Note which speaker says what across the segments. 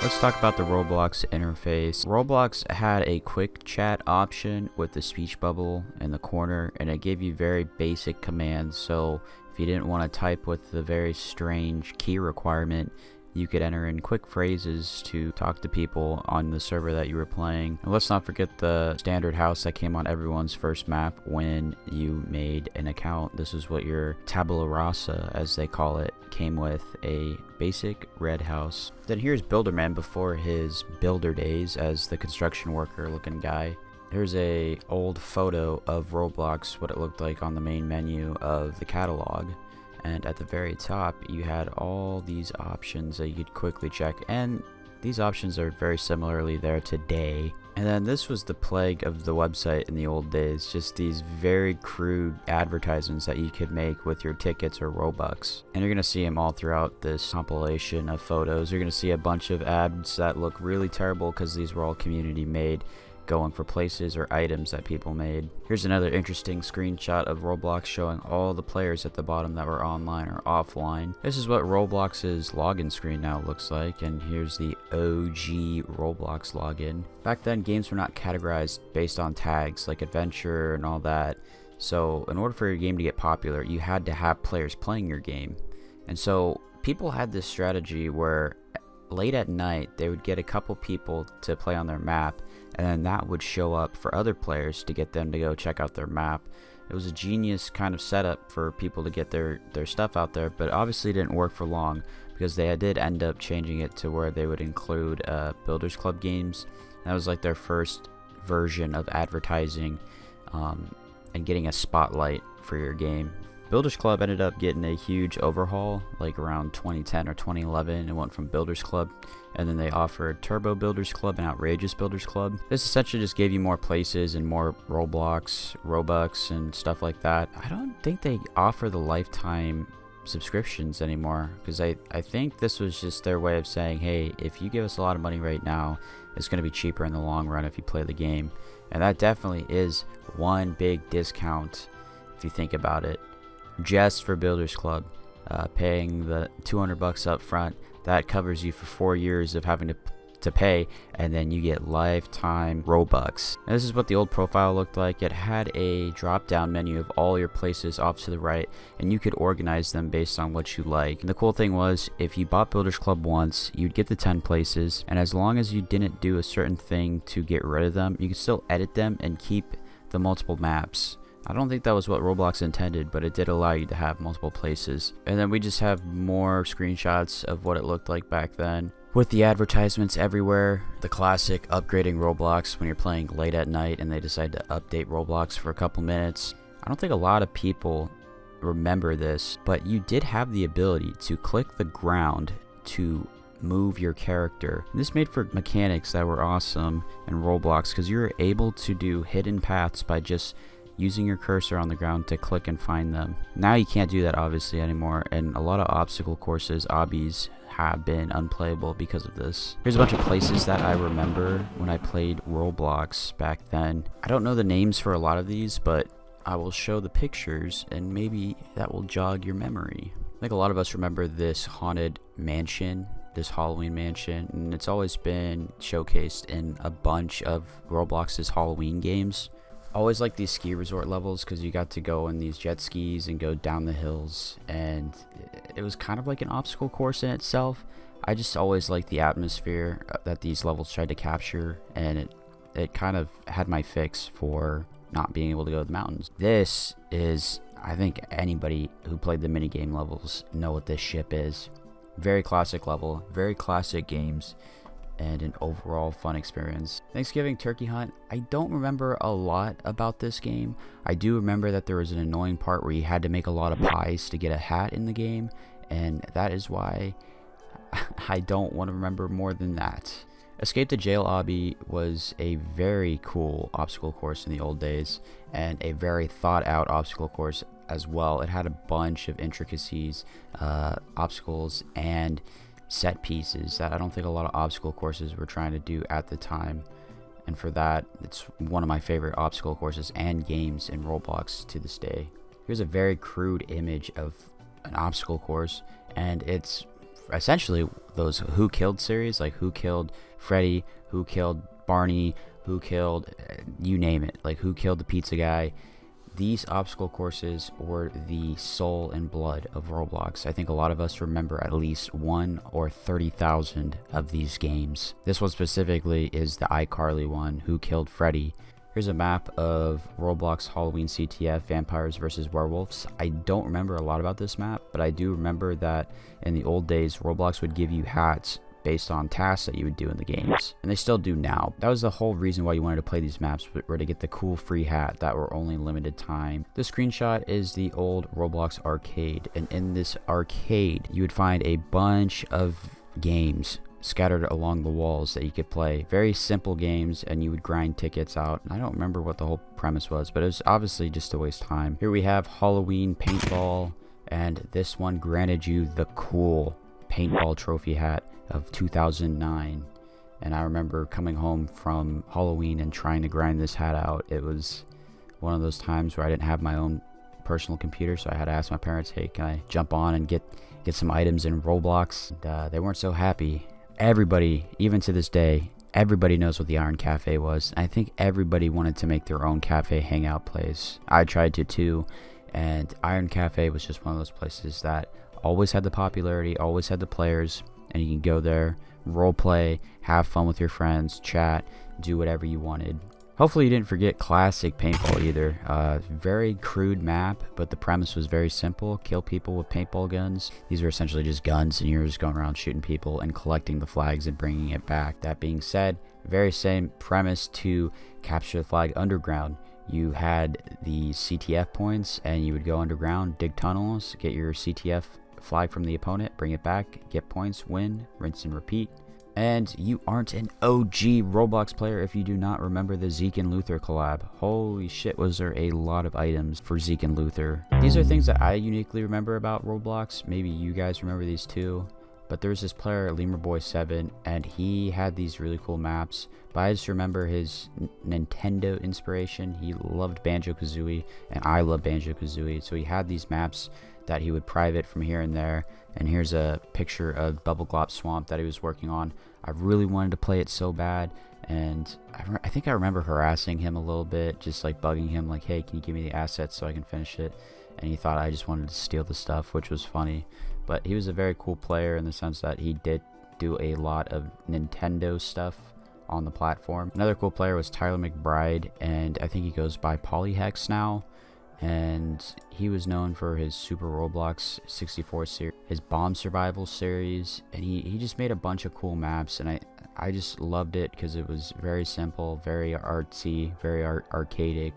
Speaker 1: Let's talk about the Roblox interface. Roblox had a quick chat option with the speech bubble in the corner, and it gave you very basic commands. So if you didn't want to type with the very strange key requirement, you could enter in quick phrases to talk to people on the server that you were playing. And let's not forget the standard house that came on everyone's first map when you made an account. This is what your tabula rasa, as they call it, came with: a basic red house. Then here's Builderman before his builder days as the construction worker looking guy. Here's a old photo of Roblox, what it looked like on the main menu of the catalog. And at the very top, you had all these options that you could quickly check, and these options are very similarly there today. And then this was the plague of the website in the old days, just these very crude advertisements that you could make with your tickets or Robux. And you're going to see them all throughout this compilation of photos. You're going to see a bunch of ads that look really terrible because these were all community made, going for places or items that people made. Here's another interesting screenshot of Roblox showing all the players at the bottom that were online or offline. This is what Roblox's login screen now looks like, and here's the OG Roblox login. Back then, games were not categorized based on tags like adventure and all that. So in order for your game to get popular, you had to have players playing your game. And so people had this strategy where late at night they would get a couple people to play on their map, and then that would show up for other players to get them to go check out their map. It was a genius kind of setup for people to get their stuff out there, but obviously it didn't work for long because they did end up changing it to where they would include Buildersclub games. That was like their first version of advertising and getting a spotlight for your game. Buildersclub ended up getting a huge overhaul like around 2010 or 2011. It went from Buildersclub, and then they offered Turbo Buildersclub and Outrageous Buildersclub. This essentially just gave you more places and more Robux and stuff like that. I don't think they offer the lifetime subscriptions anymore, because I think this was just their way of saying, hey, if you give us a lot of money right now, it's going to be cheaper in the long run if you play the game. And that definitely is one big discount if you think about it. Just for Buildersclub, paying the $200 up front, that covers you for 4 years of having to pay, and then you get lifetime Robux. And this is what the old profile looked like. It had a drop down menu of all your places off to the right, and you could organize them based on what you like. And the cool thing was, if you bought Buildersclub once, you'd get the 10 places, and as long as you didn't do a certain thing to get rid of them, you could still edit them and keep the multiple maps. I don't think that was what Roblox intended, but it did allow you to have multiple places. And then we just have more screenshots of what it looked like back then, with the advertisements everywhere. The classic upgrading Roblox when you're playing late at night and they decide to update Roblox for a couple minutes. I don't think a lot of people remember this, but you did have the ability to click the ground to move your character. And this made for mechanics that were awesome in Roblox, because you were able to do hidden paths by just using your cursor on the ground to click and find them. Now you can't do that obviously anymore, and a lot of obstacle courses, obbys, have been unplayable because of this. Here's a bunch of places that I remember when I played Roblox back then. I don't know the names for a lot of these, but I will show the pictures and maybe that will jog your memory. I think a lot of us remember this haunted mansion, this Halloween mansion, and it's always been showcased in a bunch of Roblox's Halloween games. Always like these ski resort levels because you got to go in these jet skis and go down the hills, and it was kind of like an obstacle course in itself. I just always liked the atmosphere that these levels tried to capture, and it kind of had my fix for not being able to go to the mountains. This is, I think anybody who played the minigame levels know what this ship is. Very classic level, very classic games, and an overall fun experience. Thanksgiving Turkey Hunt, I don't remember a lot about this game. I do remember that there was an annoying part where you had to make a lot of pies to get a hat in the game, and that is why I don't want to remember more than that. Escape the Jail Obby was a very cool obstacle course in the old days, and a very thought out obstacle course as well. It had a bunch of intricacies, obstacles, and set pieces that I don't think a lot of obstacle courses were trying to do at the time. And for that, it's one of my favorite obstacle courses and games in Roblox to this day. Here's a very crude image of an obstacle course, and it's essentially those Who Killed series, like Who Killed Freddy, Who Killed Barney, Who Killed, you name it, like Who Killed the Pizza Guy. These obstacle courses were the soul and blood of Roblox. I think a lot of us remember at least 1 or 30,000 of these games. This one specifically is the iCarly one, Who Killed Freddy. Here's a map of Roblox Halloween CTF Vampires vs. Werewolves. I don't remember a lot about this map, but I do remember that in the old days, Roblox would give you hats based on tasks that you would do in the games, and they still do now. That was the whole reason why you wanted to play these maps, were to get the cool free hat that were only limited time. This screenshot is the old Roblox arcade, and in this arcade you would find a bunch of games scattered along the walls that you could play. Very simple games, and you would grind tickets out. I don't remember what the whole premise was, but it was obviously just to waste time. Here we have Halloween Paintball, and this one granted you the cool Paintball trophy hat of 2009, and I remember coming home from Halloween and trying to grind this hat out. It was one of those times where I didn't have my own personal computer, so I had to ask my parents, hey, can I jump on and get some items in Roblox? And, they weren't so happy. Everybody, even to this day, everybody knows what the Iron Cafe was. I think everybody wanted to make their own cafe hangout place. I tried to too, and Iron Cafe was just one of those places that always had the popularity, always had the players, and you can go there, role play, have fun with your friends, chat, do whatever you wanted. Hopefully you didn't forget classic Paintball either. Very crude map, but the premise was very simple. Kill people with paintball guns. These are essentially just guns, and you're just going around shooting people and collecting the flags and bringing it back. That being said, very same premise to Capture the Flag Underground. You had the CTF points, and you would go underground, dig tunnels, get your CTF flag from the opponent, bring it back, get points, win, rinse and repeat. And you aren't an OG Roblox player if you do not remember the Zeke and Luther collab. Holy shit, was there a lot of items for Zeke and Luther. These are things that I uniquely remember about Roblox. Maybe you guys remember these too. But there's this player, LemurBoy7, and he had these really cool maps. But I just remember his Nintendo inspiration. He loved Banjo-Kazooie, and I love Banjo-Kazooie. So he had these maps that he would private from here and there. And here's a picture of Bubble Glop Swamp that he was working on. I really wanted to play it so bad, and I think I remember harassing him a little bit, just like bugging him, like, hey, can you give me the assets so I can finish it? And he thought I just wanted to steal the stuff, which was funny. But he was a very cool player in the sense that he did do a lot of Nintendo stuff on the platform. Another cool player was Tyler McBride, and I think he goes by Polyhex now. And he was known for his Super Roblox 64 series, his Bomb Survival series, and he just made a bunch of cool maps, and I just loved it because it was very simple, very artsy, very arcadic,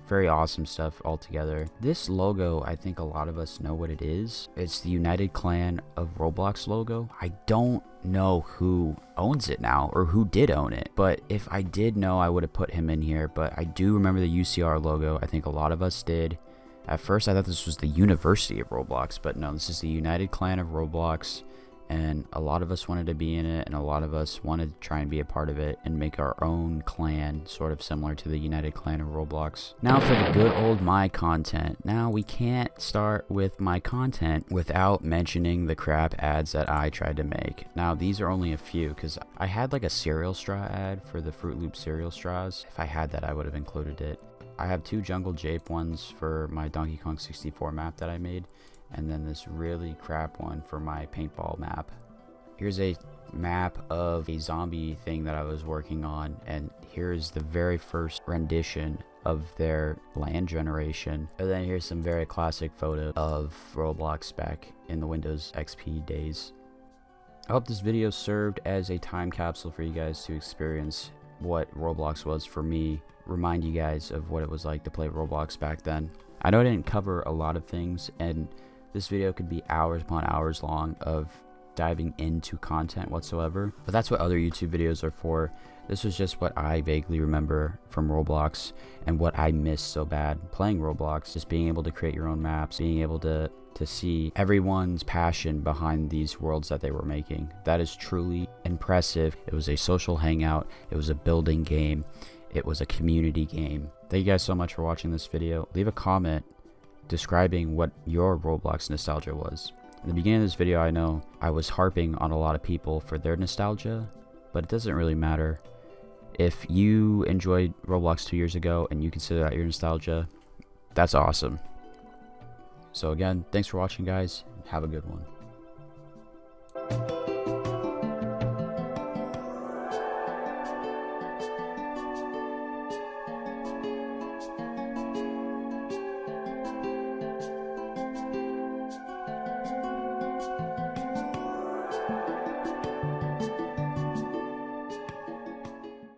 Speaker 1: very awesome stuff altogether. This logo, I think a lot of us know what it is. It's the United Clan of Roblox logo. I don't know who owns it now, or who did own it, but if I did know, I would have put him in here. But I do remember the UCR logo. I think a lot of us did. At first I thought this was the University of Roblox, but no, this is the United Clan of Roblox, and a lot of us wanted to be in it, and a lot of us wanted to try and be a part of it and make our own clan, sort of similar to the United Clan of Roblox. Now for the good old my content. Now we can't start with my content without mentioning the crap ads that I tried to make. Now these are only a few, because I had like a cereal straw ad for the Fruit Loop cereal straws. If I had that, I would have included it. I have 2 Jungle Jape ones for my Donkey Kong 64 map that I made, and then this really crap one for my paintball map. Here's a map of a zombie thing that I was working on, and here's the very first rendition of their land generation. And then here's some very classic photos of Roblox back in the Windows XP days. I hope this video served as a time capsule for you guys to experience what Roblox was for me, remind you guys of what it was like to play Roblox back then. I know I didn't cover a lot of things, and this video could be hours upon hours long of diving into content whatsoever, but that's what other YouTube videos are for. This was just what I vaguely remember from Roblox and what I missed so bad playing Roblox, just being able to create your own maps, being able to see everyone's passion behind these worlds that they were making. That is truly impressive. It was a social hangout, it was a building game, it was a community game. Thank you guys so much for watching this video. Leave a comment describing what your Roblox nostalgia was. In the beginning of this video, I know I was harping on a lot of people for their nostalgia, but it doesn't really matter. If you enjoyed Roblox 2 years ago and you consider that your nostalgia, that's awesome. So again, thanks for watching, guys. Have a good one.